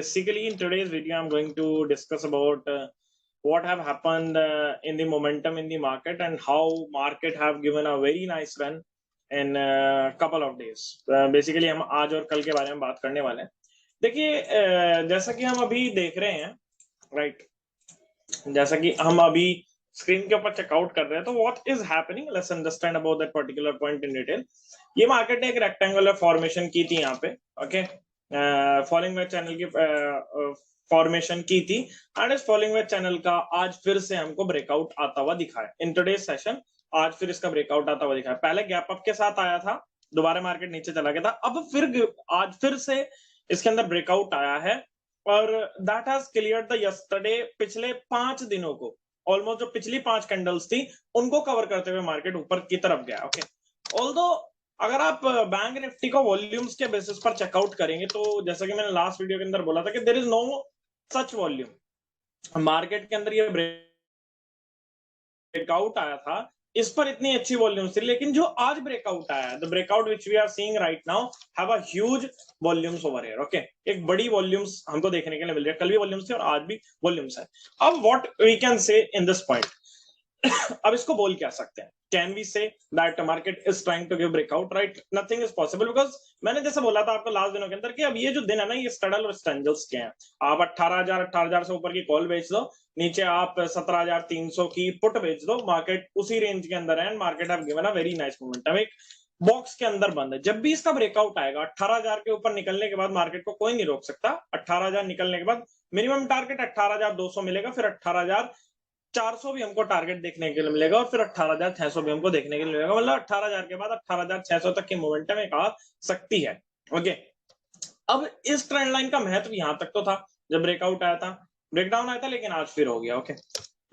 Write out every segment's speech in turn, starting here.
basically in today's video I'm going to discuss about what have happened in the momentum in the market and how market have given a very nice run in a couple of days. Basically हम आज और कल के बारे में बात करने वाले हैं. देखिए जैसा कि हम अभी देख रहे हैं, राइट, जैसा कि हम अभी स्क्रीन के ऊपर चेकआउट कर रहे हैं, तो what is happening, let's understand about that particular point in detail. ये मार्केट ने एक रेक्टेंगुलर फॉर्मेशन की थी यहाँ पे, ओके, फॉलिंग वेज चैनल की फॉर्मेशन की थी एंड इस फॉलिंग वेज चैनल का आज फिर से हमको ब्रेकआउट आता हुआ दिखा है इन टुडेज सेशन. आज फिर इसका ब्रेकआउट आता हुआ दिखा है. पहले गैप अप के साथ आया था, दोबारा मार्केट नीचे चला गया था, अब फिर आज फिर से इसके अंदर ब्रेकआउट आया है और that has cleared the yesterday. पिछले 5 दिनों को ऑलमोस्ट जो पिछली 5 कैंडल्स थी उनको कवर करते हुए मार्केट ऊपर की तरफ गया. ओके, ऑल्दो अगर आप बैंक निफ्टी को वॉल्यूम्स के बेसिस पर चेकआउट करेंगे तो जैसा कि मैंने लास्ट वीडियो के अंदर बोला था कि there is no such volume. Market के अंदर ये ब्रेकआउट आया था, इस पर इतनी अच्छी वॉल्यूम्स थी, लेकिन जो आज ब्रेकआउट आया है, the breakout which we are seeing right now have a huge volumes over here. Okay, एक बड़ी वॉल्यूम्स हमको देखने के लिए मिल रही है. कल भी वॉल्यूम्स थी और आज भी वॉल्यूम्स है. अब what we can say in this point, अब इसको बोल क्या सकते हैं, can we say that market is trying to give breakout, right? Nothing is possible because मैंने जैसे बोला था आपको लास्ट दिनों के अंदर कि अब ये जो दिन है ना, ये स्टडल और स्टैंजल्स के हैं. आप 18,000 से ऊपर की कॉल बेच दो, नीचे आप 17,300 की पुट बेच दो, मार्केट उसी रेंज के अंदर है. Market have given a very nice momentum, एक बॉक्स के अंदर बंद है. जब भी इसका ब्रेकआउट आएगा 18,000 के ऊपर निकलने के बाद मार्केट को कोई नहीं रोक सकता. 18,000 निकलने के बाद मिनिमम टारगेट 18,200 मिलेगा, फिर 18,400 भी हमको टारगेट देखने के लिए मिलेगा और फिर 18,600 भी हमको देखने के लिए मिलेगा. मतलब 18,000 के बाद 18,600 तक की मोमेंटम एक आ सकती है. ओके, अब इस ट्रेंड लाइन का महत्व यहां तक तो था जब ब्रेकआउट आया था, ब्रेकडाउन आया था, लेकिन आज फिर हो गया. Okay,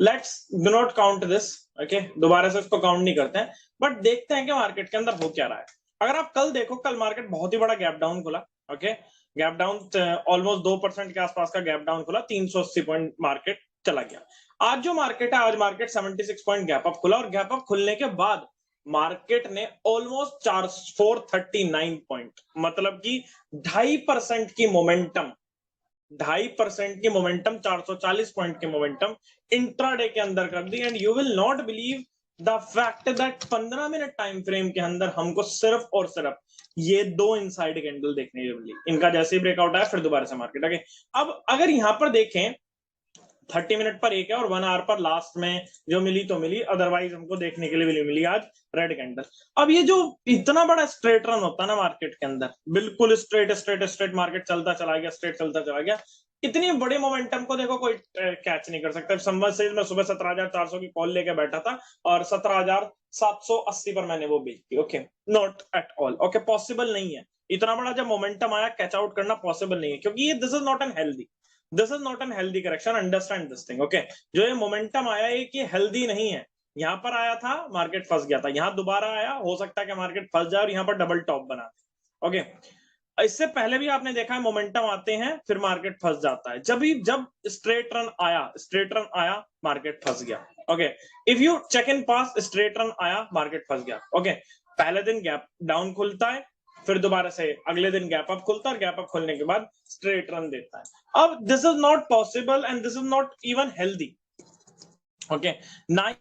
let's do not count this. Okay, दोबारा से इसको काउंट नहीं करते हैं, बट देखते हैं कि मार्केट के अंदर हो क्या रहा है. अगर आप कल देखो, कल मार्केट बहुत ही बड़ा गैप डाउन खुला. ओके, गैप डाउन ऑलमोस्ट 2% के आसपास का गैप डाउन खुला, 380 पॉइंट मार्केट चला गया. आज जो मार्केट है, आज मार्केट 76 पॉइंट गैप अप खुला और गैप अप खुलने के बाद मार्केट ने ऑलमोस्ट 439 पॉइंट, मतलब कि 2.5% की मोमेंटम, 2.5% की मोमेंटम, 440 पॉइंट की मोमेंटम इंट्राडे के अंदर कर दी. And you will not believe the fact that 15 minute time frame के अंदर हमको सिर्फ और सिर्फ ये 2 इनसाइड कैंडल देखने को मिली. इनका जैसे ही ब्रेकआउट आया फिर दोबारा से मार्केट. ओके, अब अगर यहां पर देखें 30 मिनट पर एक है और 1 आवर पर लास्ट में जो मिली तो मिली, अदरवाइज हमको देखने के लिए मिली आज रेड कैंडल. अब ये जो इतना बड़ा स्ट्रेट रन होता है ना मार्केट के अंदर, बिल्कुल स्ट्रेट स्ट्रेट स्ट्रेट मार्केट चलता चला गया, स्ट्रेट चलता चला गया, इतनी बड़े मोमेंटम को देखो कोई कैच नहीं कर सकता. समझ मैं सुबह 17,400 की कॉल लेके बैठा था और 17,780 पर मैंने वो बेच दी. Okay, not at all. Okay, possible नहीं है. इतना बड़ा जब मोमेंटम आया कैच आउट करना पॉसिबल नहीं है, क्योंकि ये this is not an healthy, this is not an healthy correction. Understand this thing. Okay, जो ये मोमेंटम आया है कि हेल्दी नहीं है. यहां पर आया था, मार्केट फंस गया था, यहां दोबारा आया, हो सकता है कि मार्केट फंस जाए और यहां पर डबल टॉप बना दे. ओके, इससे पहले भी आपने देखा है मोमेंटम आते हैं फिर मार्केट फंस जाता है. जब स्ट्रेट रन आया मार्केट फंस गया. Okay, if you check in pass, straight run आया मार्केट फंस गया. ओके, पहले दिन गैप डाउन खुलता है, फिर दोबारा से अगले दिन गैप अप खुलता है और गैप अप खुलने के बाद स्ट्रेट रन देता है. अब this is not possible and this is not even healthy. Okay, ना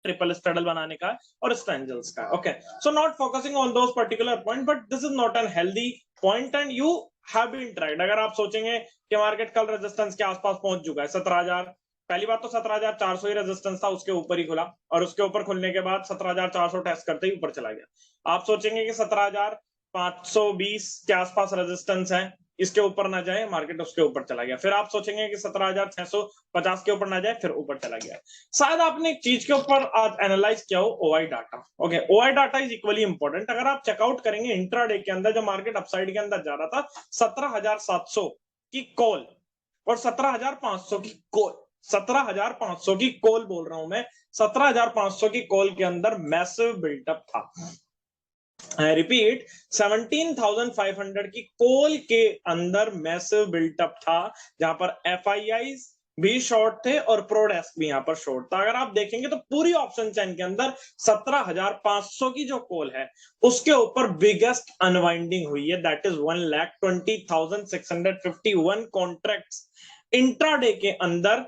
ट्रिपल स्ट्रडल बनाने का और स्ट्रेंजल्स का. Okay, so not focusing on those particular point, but this is not an healthy point and you have been tried. अगर आप सोचेंगे कि market कल रेजिस्टेंस के आसपास पहुंच चुका है 17,000, पहली बात तो 17,400 ही रेजिस्टेंस था, उसके ऊपर ही खुला और उसके ऊपर खुलने के बाद 17,400 टेस्ट करते ही ऊपर चला गया. आप सोचेंगे कि 17,520 के आसपास रेजिस्टेंस है, इसके ऊपर ना जाए, मार्केट उसके ऊपर चला गया. फिर आप सोचेंगे कि 17,650 के ऊपर ना जाए, फिर ऊपर चला गया. शायद आपने एक चीज के ऊपर आज एनालाइज किया हो, OI data. Okay, OI data is equally important. अगर आप चेकआउट करेंगे इंट्राडे के अंदर जब मार्केट अपसाइड के अंदर जा रहा था, 17,700 की कॉल और 17,500 की कॉल, 17,500 की कॉल बोल रहा हूं मैं, 17,500 की कॉल के अंदर मैसिव बिल्टअप था. आई रिपीट, 17,500 की कॉल के अंदर मैसिव बिल्टअप था, जहां पर एफआईआईज भी शॉर्ट थे और प्रोडेस्क भी यहां पर शॉर्ट था। अगर आप देखेंगे तो पूरी ऑप्शन चेन के अंदर 17,500 की जो कॉल है उसके ऊपर बिगेस्ट अनवाइंडिंग हुई है, दैट इज 1,20,651 कॉन्ट्रैक्ट्स इंट्राडे के अंदर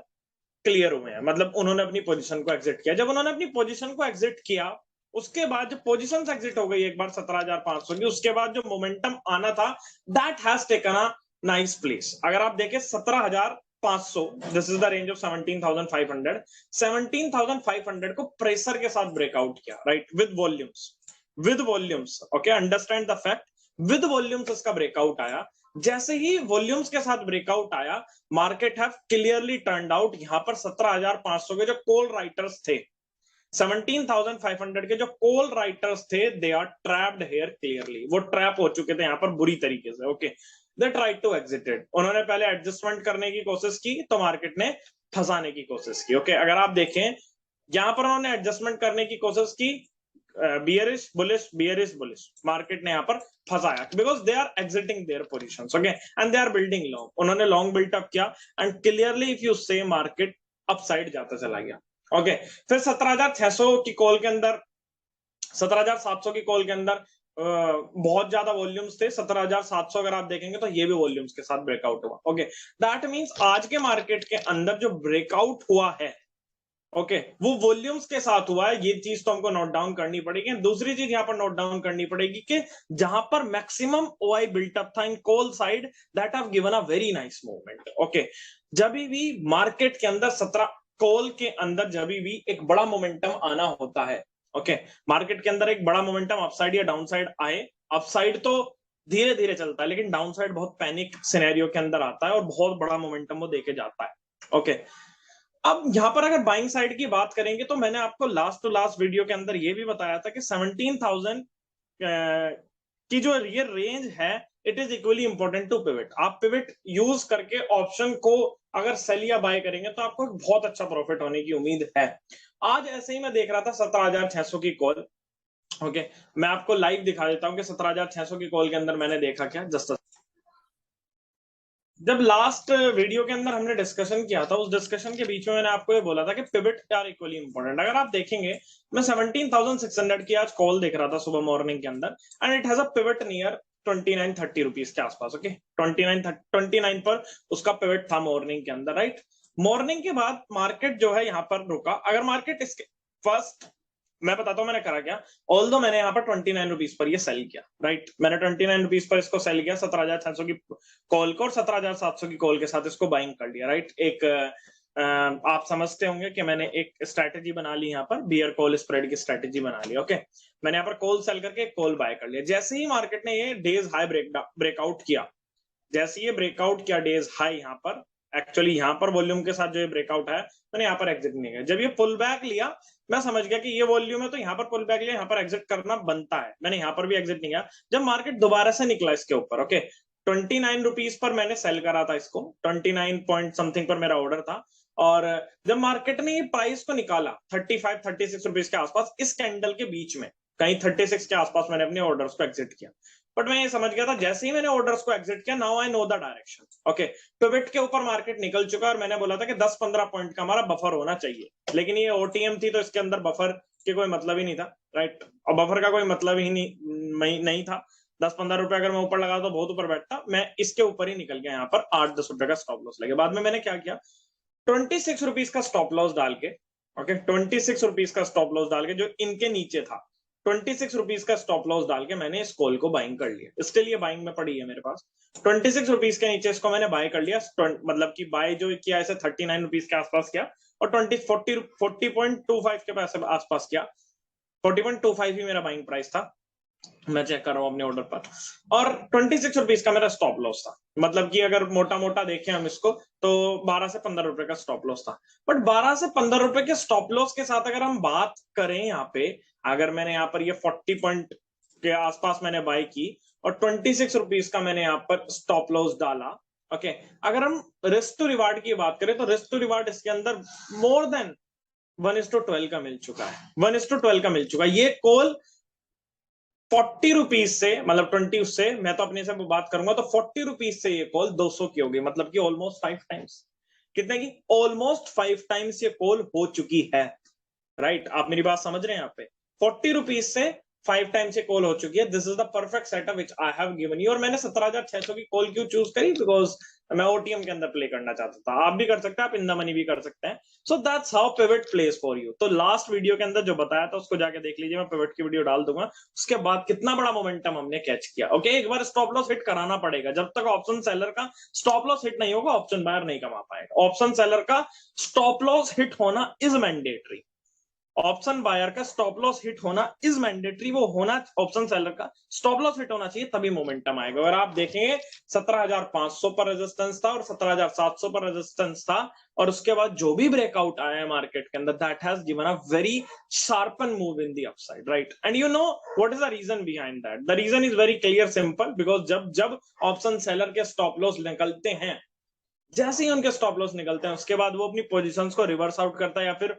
क्लियर हुए हैं। मतलब उन्होंने अपनी पोजीशन को एग्जिट किया। जब उन्होंने अपनी पोजीशन को एग्जिट किया, उसके बाद जब पोजीशन एग्जिट हो गई एक बार 17,500 की, उसके बाद जो मोमेंटम आना था that has taken a nice place. अगर आप देखें 17,500, this is the range of 17,500, 17,500 को प्रेशर के साथ ब्रेकआउट किया, right, with volumes, okay, understand the fact, with volumes इसका ब्रेकआउट आया। जैसे ही वॉल्यूम्स के साथ ब्रेकआउट आया, market have clearly turned out. यहां पर 17,500 के जो कॉल राइटर्स थे, 17,500 के जो कॉल राइटर्स थे, they are trapped here clearly. वो ट्रैप हो चुके थे यहां पर बुरी तरीके से, okay. They tried to exited. उन्होंने पहले एडजस्टमेंट करने की कोशिश की तो मार्केट ने फंसाने की कोशिश की, ओके। अगर आप देखें यहां पर उन्होंने एडजस्टमेंट करने की कोशिश की, बियरिश बुलिश, मार्केट ने यहां पर फंसाया, because they are exiting their positions, okay, and they are building long. उन्होंने लॉन्ग बिल्टअप किया and clearly if you say market upside जाता चला गया, ओके। फिर 17,600 की कॉल के अंदर, 17,700 की कॉल के अंदर बहुत ज्यादा वॉल्यूम्स थे। 17,700 अगर आप देखेंगे तो ये भी वॉल्यूम्स के साथ ब्रेकआउट हुआ, ओके। दैट मींस आज के मार्केट के अंदर जो ब्रेकआउट हुआ है, ओके, वो वॉल्यूम्स के साथ हुआ है। ये चीज तो हमको नोट डाउन करनी पड़ेगी। दूसरी चीज यहां पर नोट डाउन करनी पड़ेगी कि जहां पर मैक्सिमम ओआई बिल्टअप था in call side, that have given a very nice movement, okay. जब भी मार्केट के अंदर 17 कॉल के अंदर जब भी एक बड़ा मोमेंटम आना होता है, ओके, मार्केट के अंदर एक बड़ा मोमेंटम अपसाइड या डाउनसाइड आए, अपसाइड तो धीरे धीरे चलता है, लेकिन डाउनसाइड बहुत पैनिक सिनेरियो के अंदर आता है और बहुत बड़ा मोमेंटम वो देके जाता है, ओके। अब यहां पर अगर बाइंग साइड की बात करेंगे तो मैंने आपको लास्ट टू लास्ट वीडियो के अंदर ये भी बताया था कि 17,000 की जो ये रेंज है, it is equally important to pivot. आप पिवट यूज करके ऑप्शन को अगर सेल या बाय करेंगे तो आपको एक बहुत अच्छा प्रॉफिट होने की उम्मीद है। आज ऐसे ही मैं देख रहा था 17,600 की कॉल, ओके। मैं आपको लाइव दिखा देता हूं कि 17,600 की कॉल के अंदर मैंने देखा क्या। जस्ट जब लास्ट वीडियो के अंदर हमने डिस्कशन किया था, उस डिस्कशन के बीच में मैंने आपको ये बोला था कि पिवट आर इक्वली इंपॉर्टेंट। अगर आप देखेंगे, मैं 17,600 की आज कॉल देख रहा था सुबह मॉर्निंग के अंदर, and it has a pivot near 29-30 rupees के आसपास, ओके। 29 पर उसका पिवट था मॉर्निंग के अंदर, राइट। मॉर्निंग के बाद मार्केट जो है यहाँ पर रुका। अगर मार्केट इसके फर्स्ट, मैं बताता हूं मैंने करा क्या। ऑल्दो मैंने यहाँ पर 29 रुपीज पर ये सेल किया, राइट। मैंने 29 रुपीज पर इसको सेल किया 17,600 की कॉल को, और 17,700 की कॉल के साथ इसको बाइंग कर लिया, राइट। एक आप समझते होंगे कि मैंने एक स्ट्रैटेजी बना ली यहाँ पर, बियर कॉल स्प्रेड की स्ट्रैटेजी बना ली, ओके। मैंने यहाँ पर कॉल सेल करके कॉल बाय कर लिया। जैसे ही मार्केट ने ये डेज हाई ब्रेकआउट किया, जैसे ये ब्रेकआउट किया डेज हाई यहाँ पर, एक्चुअली यहाँ पर वॉल्यूम के साथ जो ब्रेकआउट है, मैंने यहाँ पर एग्जिट नहीं किया। जब ये पुल बैक लिया, मैं समझ गया कि ये वॉल्यूम है तो यहाँ पर पुल बैक लिया, यहाँ पर एग्जिट करना बनता है। मैंने यहाँ पर भी एग्जिट नहीं किया। जब मार्केट दोबारा से निकला इसके ऊपर, ओके, 29 रुपीज पर मैंने सेल करा था इसको, 29 पॉइंट समथिंग पर मेरा ऑर्डर था। और जब मार्केट ने ये प्राइस को निकाला 35-36 रुपीज के आसपास, इस कैंडल के बीच में कहीं 36 के आसपास मैंने अपने ऑर्डर्स को एग्जिट किया। बट मैं ये समझ गया था, जैसे ही मैंने ऑर्डर्स को एग्जिट किया, now I know the direction, okay. Pivot के ऊपर मार्केट निकल चुका और मैंने बोला था कि 10-15 पॉइंट का हमारा बफर होना चाहिए, लेकिन ये ओटीएम थी तो इसके अंदर बफर के कोई मतलब ही नहीं था, राइट। और बफर का कोई मतलब ही नहीं था। 10-15 रुपए अगर मैं ऊपर लगा तो बहुत ऊपर बैठता, मैं इसके ऊपर ही निकल गया यहाँ पर 8-10 रुपए का स्टॉप लॉस लगे। बाद में मैंने क्या किया, 26 रुपीज का स्टॉप लॉस डाल के, ओके, 26 रुपीज का स्टॉप लॉस डाल के, जो इनके नीचे था, 26 रुपीज का स्टॉप लॉस डाल के मैंने इस कॉल को बाइंग कर लिया। स्टिल ये बाइंग में पड़ी है मेरे पास। 26 रुपीज के नीचे इसको मैंने बाय कर लिया, मतलब कि बाय जो किया इसे 39 रुपीज के आसपास किया, और 40.25 के आसपास किया। 40.25 ही मेरा बाइंग प्राइस था, मैं चेक कर रहा हूं अपने ऑर्डर पर, और 26 रुपीज का मेरा स्टॉप लॉस था। मतलब कि अगर मोटा मोटा देखें हम इसको तो 12 से 15 रुपए का स्टॉप लॉस था। बट 12 से 15 रुपए के स्टॉप लॉस के साथ अगर हम बात करें यहाँ पे, अगर मैंने यहाँ पर ये 40 पॉइंट के आसपास मैंने बाय की और 26 रुपीज का मैंने यहाँ पर स्टॉप लॉस डाला, ओके। अगर हम रिस्क टू रिवार्ड की बात करें तो रिस्क टू रिवार्ड इसके अंदर मोर देन 1:12 का मिल चुका है, 1:12 का मिल चुका है। ये कॉल 40 रुपीज से, मतलब 20 उससे, मैं तो अपने से बात करूंगा तो 40 रुपीज से ये कॉल 200 की होगी, मतलब कि ऑलमोस्ट 5 टाइम्स। कितने की? ऑलमोस्ट 5 टाइम्स ये कॉल हो चुकी है, राइट? आप मेरी बात समझ रहे हैं? यहाँ पे 40 रुपीज से 5 टाइम्स ये कॉल हो चुकी है। This is the perfect setup which I have given you. और मैंने 17,600 की कॉल क्यों चूज करी? बिकॉज मैं ओटीएम के अंदर प्ले करना चाहता था। आप भी कर सकते हैं, आप इन द मनी भी कर सकते हैं। So that's how pivot place for you. तो लास्ट वीडियो के अंदर जो बताया था उसको जाके देख लीजिए, मैं पिवट की वीडियो डाल दूंगा। उसके बाद कितना बड़ा मोमेंटम हमने कैच किया। ओके, एक बार स्टॉप लॉस हिट कराना पड़ेगा। जब तक ऑप्शन सेलर का स्टॉप लॉस हिट नहीं होगा, ऑप्शन बायर नहीं कमा पाएगा। ऑप्शन सेलर का स्टॉप लॉस हिट होना इज मैंडेटरी। ऑप्शन बायर का स्टॉप लॉस हिट होना इज मैंडेटरी। वो होना, ऑप्शन सेलर का स्टॉप लॉस हिट होना चाहिए, तभी मोमेंटम आएगा। और आप देखेंगे 17,500 पर रेजिस्टेंस था और 17,700 पर रेजिस्टेंस था, और उसके बाद जो भी ब्रेकआउट आया है मार्केट के अंदर, that has given a very sharpen move in the upside, right? And you know what is the reason behind that? The reason is very clear, simple. Because जब ऑप्शन सेलर के stop loss निकलते हैं, जैसे ही उनके stop loss निकलते हैं, उसके बाद वो अपनी पोजीशंस को रिवर्स आउट करता है, या फिर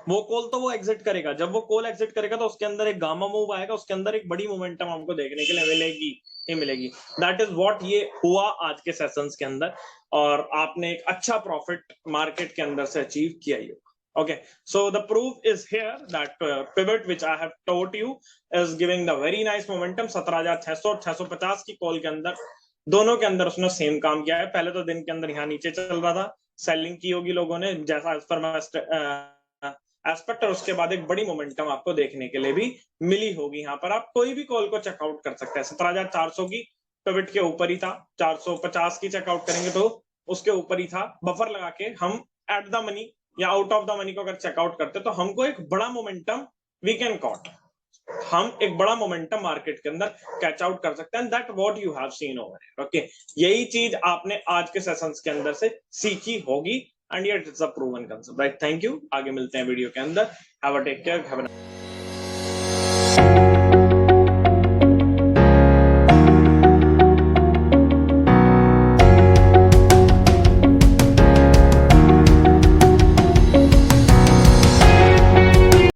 वो कॉल तो वो एग्जिट करेगा। जब वो कॉल एग्जिट करेगा तो उसके अंदर एक गामा मूव आएगा, उसके अंदर एक बड़ी मोमेंटम हमको देखने के लिए मिलेगी ही मिलेगी। दैट इज व्हाट ये हुआ आज के सेशंस के अंदर, और आपने एक अच्छा प्रॉफिट मार्केट के अंदर से अचीव किया ही होगा। Okay, so the proof is here that pivot which I have taught you is giving the very nice momentum। 17,600 और 650 की कॉल के अंदर, दोनों के अंदर उसने सेम काम किया है। पहले तो दिन के अंदर यहाँ नीचे चल रहा था, सेलिंग की होगी लोगों ने जैसा एज पर एस्पेक्ट, और उसके बाद एक बड़ी मोमेंटम आपको देखने के लिए भी मिली होगी। यहाँ पर आप कोई भी कॉल को चेकआउट कर सकते हैं। 17,400 की पिवट के ऊपर ही था, 450 की चेकआउट करेंगे तो उसके ऊपर ही था। बफर लगा के हम एट द मनी या आउट ऑफ द मनी को अगर चेकआउट करते तो हमको एक बड़ा मोमेंटम वी कैन कॉट, हम एक बड़ा मोमेंटम मार्केट के अंदर कैच आउट कर सकते हैं। That what you have seen over. Okay, यही चीज आपने आज के सेशंस के अंदर से सीखी होगी, and it is a proven concept, right? Thank you. आगे मिलते हैं वीडियो के अंदर। Have a take care, have a